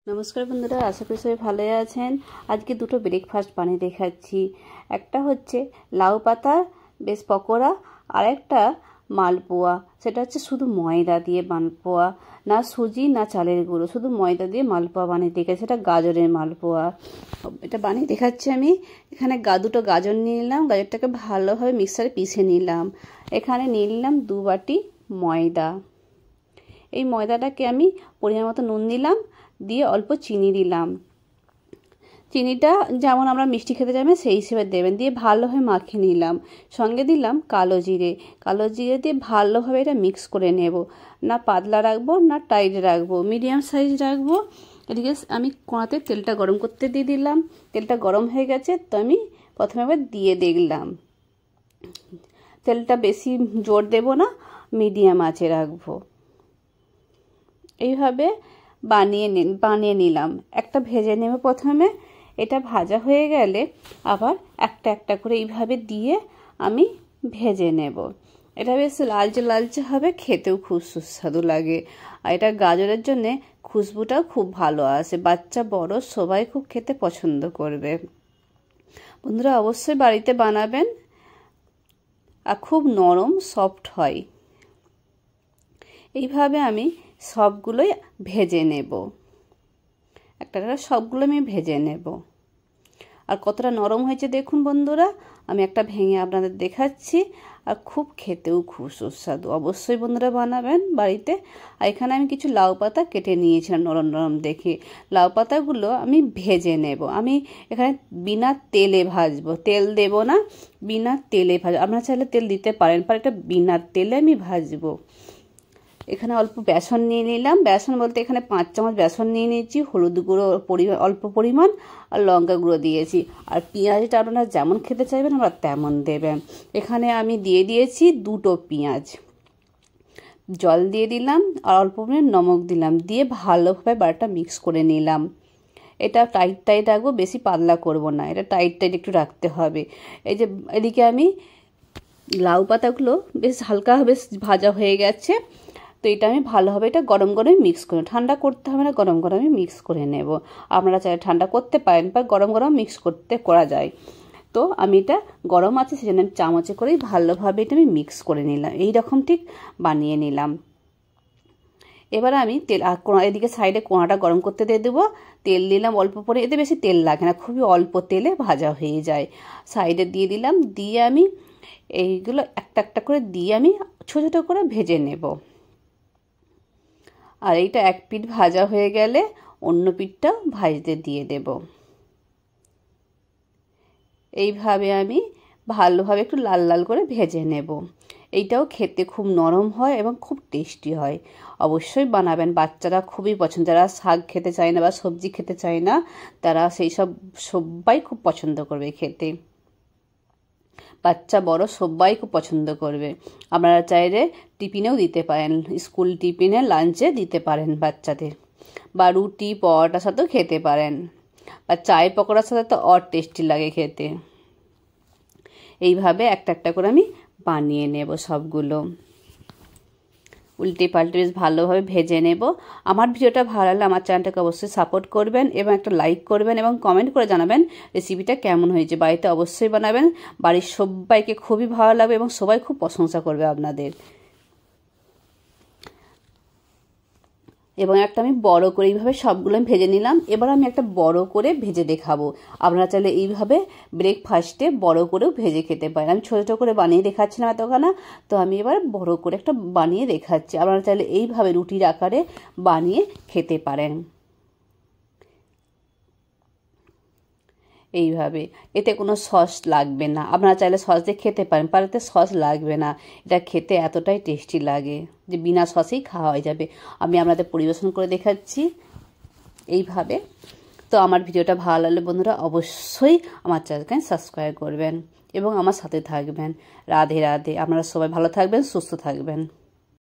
নমস্কার বন্ধুরা, আশা করি সবাই ভালো আছেন। আজকে দুটো ব্রেকফাস্ট বানিয়ে দেখাচ্ছি। একটা হচ্ছে লাউ পাতা বেশ পকোড়া, আর একটা মালপোয়া। সেটা হচ্ছে শুধু ময়দা দিয়ে মালপোয়া, না সুজি না চালের গুঁড়ো, শুধু ময়দা দিয়ে মালপোয়া বানিয়ে দেখাচ্ছি। সেটা গাজরের মালপোয়া। এটা বানিয়ে দেখাচ্ছি আমি। এখানে দুটো গাজর নিয়ে নিলাম, গাজরটাকে ভালোভাবে মিক্সারে পিষে নিলাম। এখানে নিয়ে নিলাম 2 বাটি ময়দা। এই ময়দাটাকে আমি পরিমাণ মতো নুন দিলাম, দিয়ে অল্প চিনি দিলাম। চিনিটা যেমন আমরা মিষ্টি খেতে যাবেন সেই হিসেবে দেবেন। দিয়ে ভালোভাবে মাখিয়ে নিলাম। সঙ্গে দিলাম কালো জিরে। কালো জিরে দিয়ে ভালোভাবে এটা মিক্স করে নেব। না পাতলা রাখবো না টাইট রাখবো, মিডিয়াম সাইজ রাখবো। এদিকে আমি কড়াতে তেলটা গরম করতে দিয়ে দিলাম। তেলটা গরম হয়ে গেছে, তো আমি প্রথমে একবার দিয়ে দেখলাম। তেলটা বেশি জোর দেব না, মিডিয়াম আঁচে রাখবো। এইভাবে বানিয়ে নিলাম। একটা ভেজে নেব প্রথমে। এটা ভাজা হয়ে গেলে আবার একটা একটা করে এইভাবে দিয়ে আমি ভেজে নেব। এটা বেশ লালচে লালচে হবে, খেতেও খুব সুস্বাদু লাগে। আর এটা গাজরের জন্যে খুশবুটাও খুব ভালো আসে, বাচ্চা বড় সবাই খুব খেতে পছন্দ করবে। বন্ধুরা অবশ্যই বাড়িতে বানাবেন, আর খুব নরম সফট হয়। এইভাবে আমি সবগুলোই ভেজে নেব। একটা সবগুলো আমি ভেজে নেব। আর কতটা নরম হয়েছে দেখুন বন্ধুরা, আমি একটা ভেঙে আপনাদের দেখাচ্ছি। আর খুব খেতেও খুব সুস্বাদু। অবশ্যই বন্ধুরা বানাবেন বাড়িতে। আর এখানে আমি কিছু লাউ পাতা কেটে নিয়েছিলাম নরম নরম দেখে। লাউ পাতাগুলো আমি ভেজে নেব। আমি এখানে বিনা তেলে ভাজবো, তেল দেব না, বিনা তেলে ভাজবো। আপনারা চাইলে তেল দিতে পারেন, এটা বিনা তেলে আমি ভাজবো। এখানে অল্প বেসন নিয়ে নিলাম। বেসন বলতে এখানে 5 চামচ বেসন নিয়ে নিয়েছি। হলুদ গুঁড়ো অল্প পরিমাণ, আর লঙ্কা গুঁড়ো দিয়েছি। আর পেঁয়াজটা আপনারা যেমন খেতে চাইবেন আমরা তেমন দেবেন। এখানে আমি দিয়ে দিয়েছি 2টো পেঁয়াজ। জল দিয়ে দিলাম আর অল্প পরিমাণ নমক দিলাম, দিয়ে ভালোভাবে বাটাটা মিক্স করে নিলাম। এটা টাইট টাইট রাখবো, বেশি পাতলা করব না। এটা টাইট টাইট একটু রাখতে হবে। এই যে এদিকে আমি লাউ পাতাগুলো বেশ হালকা বেশ ভাজা হয়ে গেছে। তো এটা আমি ভালোভাবে এটা গরম গরমে মিক্স করে, ঠান্ডা করতে হবে না, গরম গরমে মিক্স করে নেব। আপনারা চাইলে ঠান্ডা করতে পারেন, বা গরম গরম মিক্স করা যায়। তো আমি এটা গরম আছে সেজন্য আমি চামচে করেই ভালোভাবে এটা আমি মিক্স করে নিলাম। এইরকম ঠিক বানিয়ে নিলাম। এবার আমি এদিকে সাইডে কোঁয়াটা গরম করতে দিয়ে দেবো। তেল দিলাম অল্প করে, এতে বেশি তেল লাগে না, খুবই অল্প তেলে ভাজা হয়ে যায়। সাইডে দিয়ে দিলাম, দিয়ে আমি এইগুলো একটা একটা করে দিয়ে আমি ছোটো ছোটো করে ভেজে নেব। আর এইটা এক পিঠ ভাজা হয়ে গেলে অন্য পিঠটাও ভাজতে দিয়ে দেব। এইভাবে আমি ভালোভাবে একটু লাল লাল করে ভেজে নেব। এইটাও খেতে খুব নরম হয় এবং খুব টেস্টি হয়। অবশ্যই বানাবেন, বাচ্চারা খুবই পছন্দ। যারা শাক খেতে চায় না বা সবজি খেতে চায় না, তারা সেই সব সবাই খুব পছন্দ করবে খেতে। বাচ্চা বড় সবাই খুব পছন্দ করবে। আপনারা চাইলে টিফিনেও দিতে পারেন, স্কুল টিফিনে লাঞ্চে দিতে পারেন বাচ্চাদের, বা রুটি পরোটার সাথেও খেতে পারেন, বা চায় পকোড়ার সাথে তো টেস্টি লাগে খেতে। এইভাবে একটা একটা করে আমি বানিয়ে নেব সবগুলো। উল্টে পাল্টে বেশ ভালোভাবে ভেজে নেব। আমার ভিডিওটা ভালো লাগলে আমার চ্যানেলটাকে অবশ্যই সাপোর্ট করবেন এবং একটা লাইক করবেন এবং কমেন্ট করে জানাবেন রেসিপিটা কেমন হয়েছে। বাড়িতে অবশ্যই বানাবেন, বাড়ির সবাইকে খুবই ভালো লাগবে এবং সবাই খুব প্রশংসা করবে আপনাদের। এবং একটা আমি বড় করে এইভাবে সবগুলো আমি ভেজে নিলাম। এবার আমি একটা বড় করে ভেজে দেখাবো। আপনারা চাইলে এইভাবে ব্রেকফাস্টে বড় করেও ভেজে খেতে পারেন। আমি ছোটো ছোটো করে বানিয়ে দেখাচ্ছিলাম এতখানা, তো আমি এবার বড় করে একটা বানিয়ে দেখাচ্ছি। আপনারা চাইলে এইভাবে রুটির আকারে বানিয়ে খেতে পারেন। এইভাবে এতে কোনো সস লাগবে না। আপনারা চাইলে সস দিয়ে খেতে পারেন, এতে সস লাগবে না। এটা খেতে এতটাই টেস্টি লাগে যে বিনা সসেই খাওয়া হয়ে যাবে। আমি আপনাদের পরিবেশন করে দেখাচ্ছি এইভাবে। তো আমার ভিডিওটা ভালো লাগলে বন্ধুরা অবশ্যই আমার চ্যানেলকে সাবস্ক্রাইব করবেন এবং আমার সাথে থাকবেন। রাধে রাধে। আপনারা সবাই ভালো থাকবেন, সুস্থ থাকবেন।